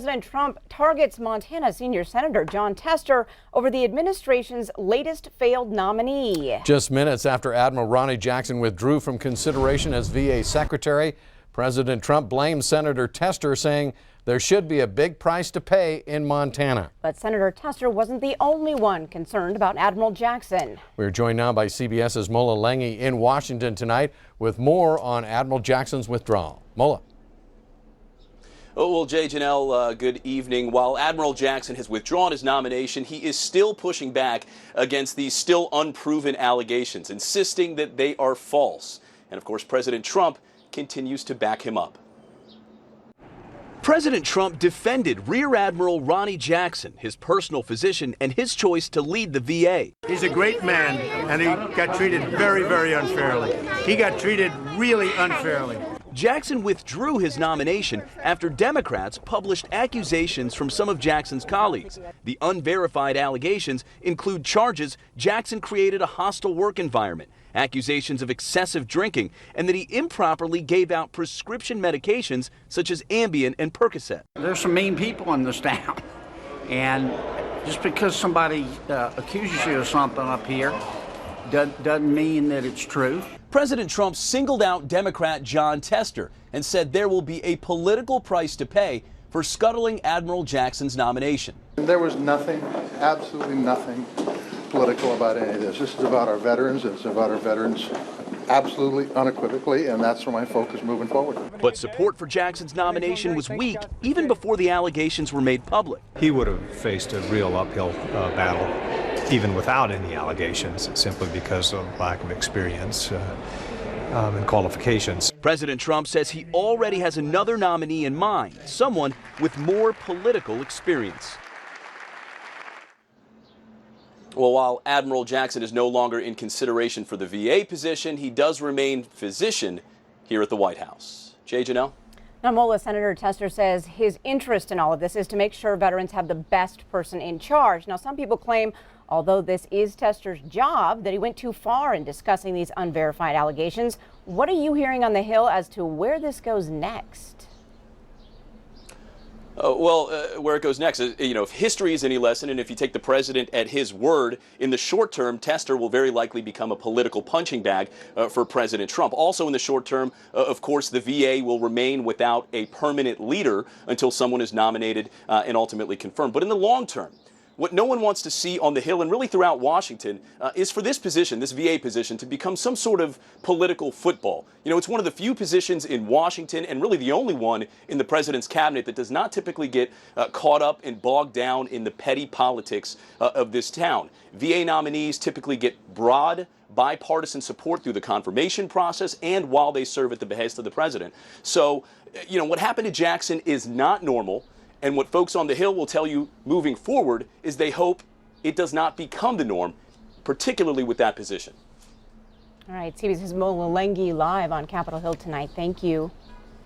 President Trump targets Montana senior Senator Jon Tester over the administration's latest failed nominee. Just minutes after Admiral Ronnie Jackson withdrew from consideration as VA Secretary, President Trump blamed Senator Tester, saying there should be a big price to pay in Montana. But Senator Tester wasn't the only one concerned about Admiral Jackson. We're joined now by CBS's Mola Lenghi in Washington tonight with more on Admiral Jackson's withdrawal. Mola. Oh, well, Jay, Janelle, good evening. While Admiral Jackson has withdrawn his nomination, he is still pushing back against these still unproven allegations, insisting that they are false. And of course, President Trump continues to back him up. President Trump defended Rear Admiral Ronnie Jackson, his personal physician, and his choice to lead the VA. He's a great man, and he got treated very, very unfairly. He got treated really unfairly. Jackson withdrew his nomination after Democrats published accusations from some of Jackson's colleagues. The unverified allegations include charges Jackson created a hostile work environment, accusations of excessive drinking, and that he improperly gave out prescription medications such as Ambien and Percocet. There's some mean people in this town, and just because somebody accuses you of something up here doesn't mean that it's true. President Trump singled out Democrat Jon Tester and said there will be a political price to pay for scuttling Admiral Jackson's nomination. There was nothing, absolutely nothing political about any of this. This is about our veterans. It's about our veterans absolutely, unequivocally, and that's where my focus moving forward. But support for Jackson's nomination was weak even before the allegations were made public. He would have faced a real uphill battle even without any allegations, simply because of lack of experience and qualifications. President Trump says he already has another nominee in mind, someone with more political experience. Well, while Admiral Jackson is no longer in consideration for the VA position, he does remain physician here at the White House. Jay, Janelle? Now, Mola, Senator Tester says his interest in all of this is to make sure veterans have the best person in charge. Now, some people claim, although this is Tester's job, that he went too far in discussing these unverified allegations. What are you hearing on the Hill as to where this goes next? Where it goes next is, if history is any lesson, and if you take the president at his word, in the short term, Tester will very likely become a political punching bag for President Trump. Also in the short term, of course, the VA will remain without a permanent leader until someone is nominated and ultimately confirmed. But in the long term, what no one wants to see on the Hill and really throughout Washington is for this position, this VA position, to become some sort of political football. It's one of the few positions in Washington and really the only one in the president's cabinet that does not typically get caught up and bogged down in the petty politics of this town. VA nominees typically get broad bipartisan support through the confirmation process and while they serve at the behest of the president. So, what happened to Jackson is not normal. And what folks on the Hill will tell you moving forward is they hope it does not become the norm, particularly with that position. All right, CBS's Mola Lenghi live on Capitol Hill tonight. Thank you.